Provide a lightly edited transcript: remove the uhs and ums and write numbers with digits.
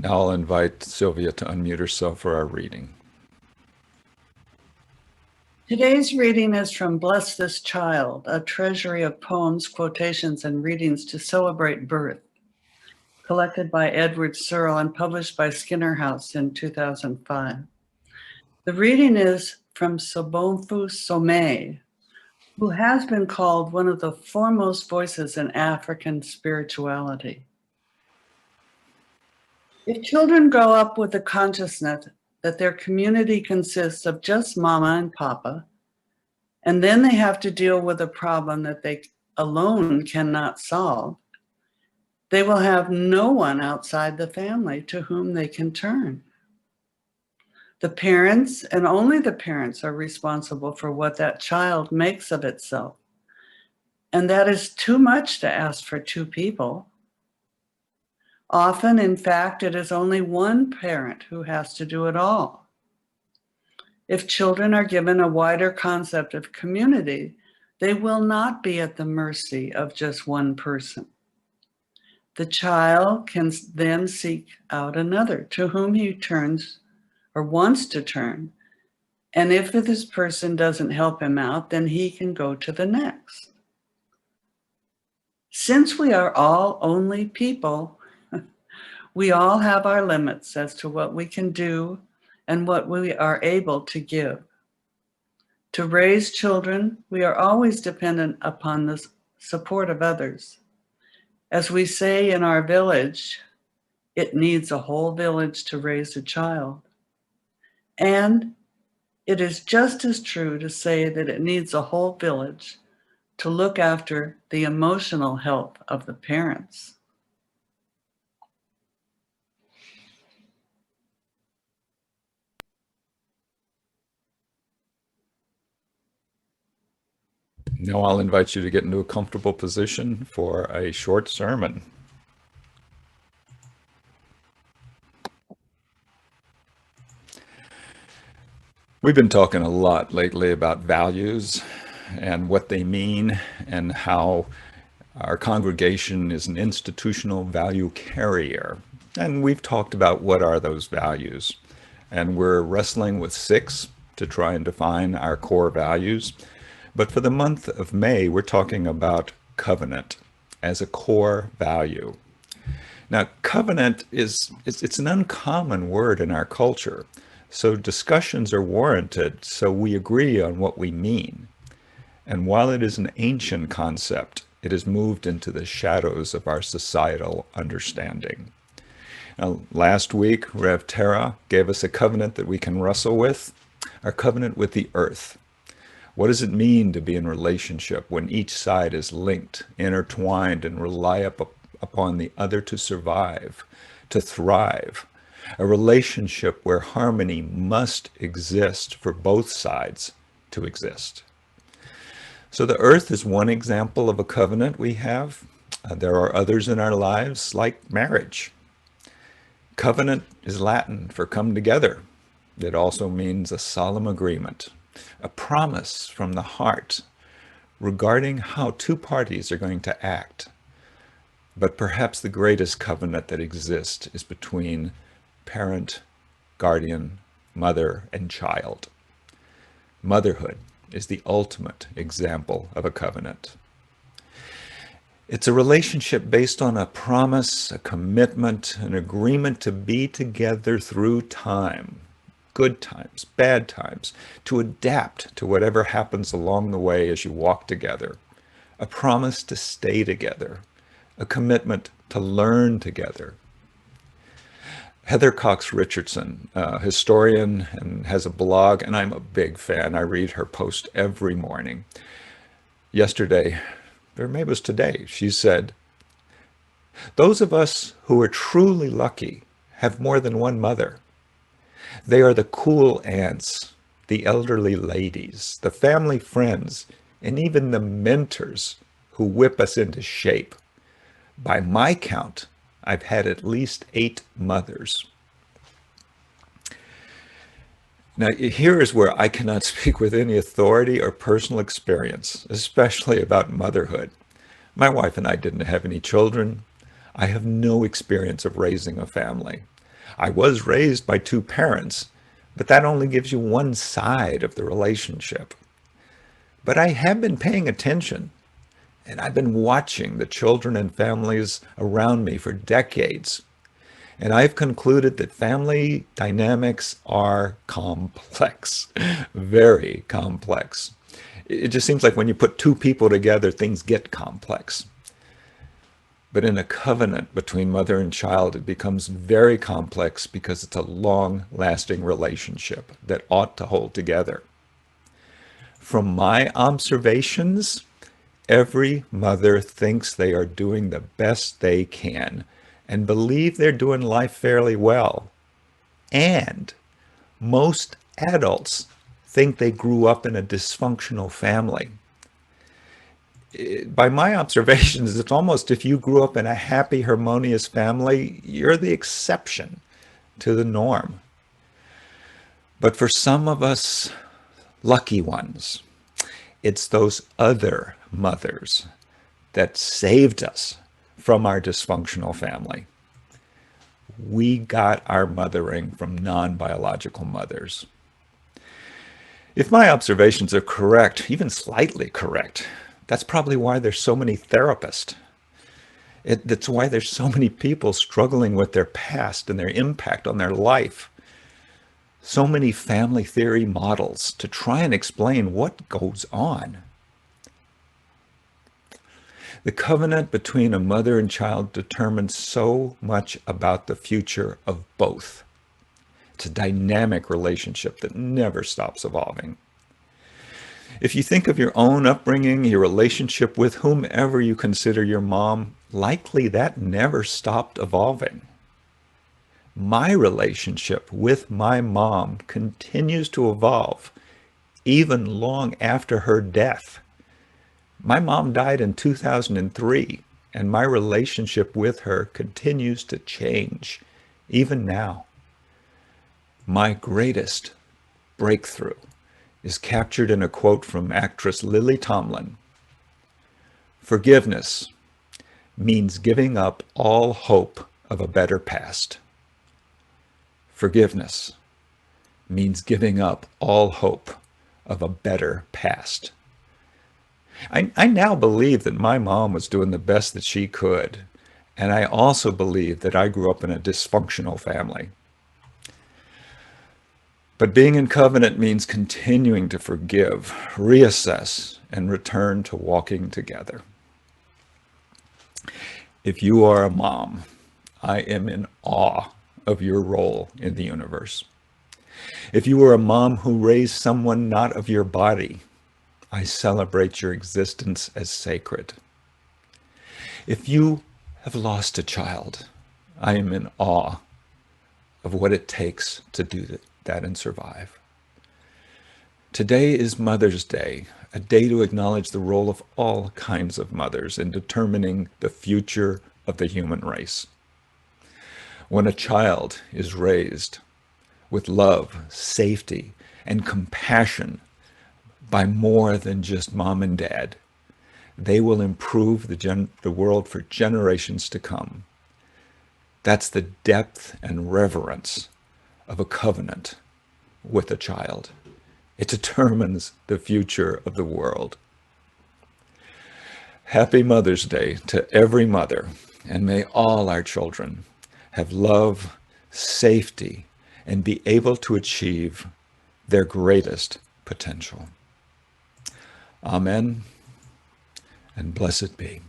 Now I'll invite Sylvia to unmute herself for our reading. Today's reading is from Bless This Child, a treasury of poems, quotations, and readings to celebrate birth, collected by Edward Searle and published by Skinner House in 2005. The reading is from Sobonfu Somé, who has been called one of the foremost voices in African spirituality. If children grow up with the consciousness that their community consists of just mama and papa, and then they have to deal with a problem that they alone cannot solve, they will have no one outside the family to whom they can turn. The parents, and only the parents, are responsible for what that child makes of itself. And that is too much to ask for two people. Often, in fact, it is only one parent who has to do it all. If children are given a wider concept of community, they will not be at the mercy of just one person. The child can then seek out another to whom he turns or wants to turn. And if this person doesn't help him out, then he can go to the next. Since we are all only people, we all have our limits as to what we can do and what we are able to give. To raise children, we are always dependent upon the support of others. As we say in our village, it needs a whole village to raise a child. And it is just as true to say that it needs a whole village to look after the emotional health of the parents. Now I'll invite you to get into a comfortable position for a short sermon. We've been talking a lot lately about values and what they mean and how our congregation is an institutional value carrier. And we've talked about what are those values. And we're wrestling with 6 to try and define our core values. But for the month of May, we're talking about covenant as a core value. Now, covenant it's an uncommon word in our culture. So discussions are warranted so we agree on what we mean. And while it is an ancient concept, it has moved into the shadows of our societal understanding. Now, last week, Rev Tara gave us a covenant that we can wrestle with, our covenant with the earth. What does it mean to be in relationship when each side is linked, intertwined, and rely upon the other to survive, to thrive? A relationship where harmony must exist for both sides to exist. So the earth is one example of a covenant we have. There are others in our lives, like marriage. Covenant is Latin for come together. It also means a solemn agreement, a promise from the heart regarding how two parties are going to act. But perhaps the greatest covenant that exists is between parent, guardian, mother, and child. Motherhood is the ultimate example of a covenant. It's a relationship based on a promise, a commitment, an agreement to be together through time, good times, bad times, to adapt to whatever happens along the way as you walk together, a promise to stay together, a commitment to learn together. Heather Cox Richardson, a historian and has a blog, and I'm a big fan. I read her post every morning. Yesterday, or maybe it was today, she said, "Those of us who are truly lucky have more than one mother. They are the cool aunts, the elderly ladies, the family friends, and even the mentors who whip us into shape. By my count, I've had at least 8 mothers." Now, here is where I cannot speak with any authority or personal experience, especially about motherhood. My wife and I didn't have any children. I have no experience of raising a family. I was raised by two parents, but that only gives you one side of the relationship. But I have been paying attention, and I've been watching the children and families around me for decades. And I've concluded that family dynamics are complex, very complex. It just seems like when you put two people together, things get complex. But in a covenant between mother and child, it becomes very complex because it's a long-lasting relationship that ought to hold together. From my observations, every mother thinks they are doing the best they can and believe they're doing life fairly well. And most adults think they grew up in a dysfunctional family. By my observations, it's almost if you grew up in a happy, harmonious family, you're the exception to the norm. But for some of us lucky ones, it's those other mothers that saved us from our dysfunctional family. We got our mothering from non-biological mothers. If my observations are correct, even slightly correct, that's probably why there's so many therapists. That's why there's so many people struggling with their past and their impact on their life. So many family theory models to try and explain what goes on. The covenant between a mother and child determines so much about the future of both. It's a dynamic relationship that never stops evolving. If you think of your own upbringing, your relationship with whomever you consider your mom, likely that never stopped evolving. My relationship with my mom continues to evolve even long after her death. My mom died in 2003, and my relationship with her continues to change even now. My greatest breakthrough is captured in a quote from actress Lily Tomlin. Forgiveness means giving up all hope of a better past. Forgiveness means giving up all hope of a better past. I now believe that my mom was doing the best that she could, and I also believe that I grew up in a dysfunctional family. But being in covenant means continuing to forgive, reassess, and return to walking together. If you are a mom, I am in awe of your role in the universe. If you are a mom who raised someone not of your body, I celebrate your existence as sacred. If you have lost a child, I am in awe of what it takes to do that and survive. Today is Mother's Day, a day to acknowledge the role of all kinds of mothers in determining the future of the human race. When a child is raised with love, safety, and compassion by more than just mom and dad, they will improve the world for generations to come. That's the depth and reverence of a covenant with a child. It determines the future of the world. Happy Mother's Day to every mother, and may all our children have love, safety, and be able to achieve their greatest potential. Amen, and blessed be.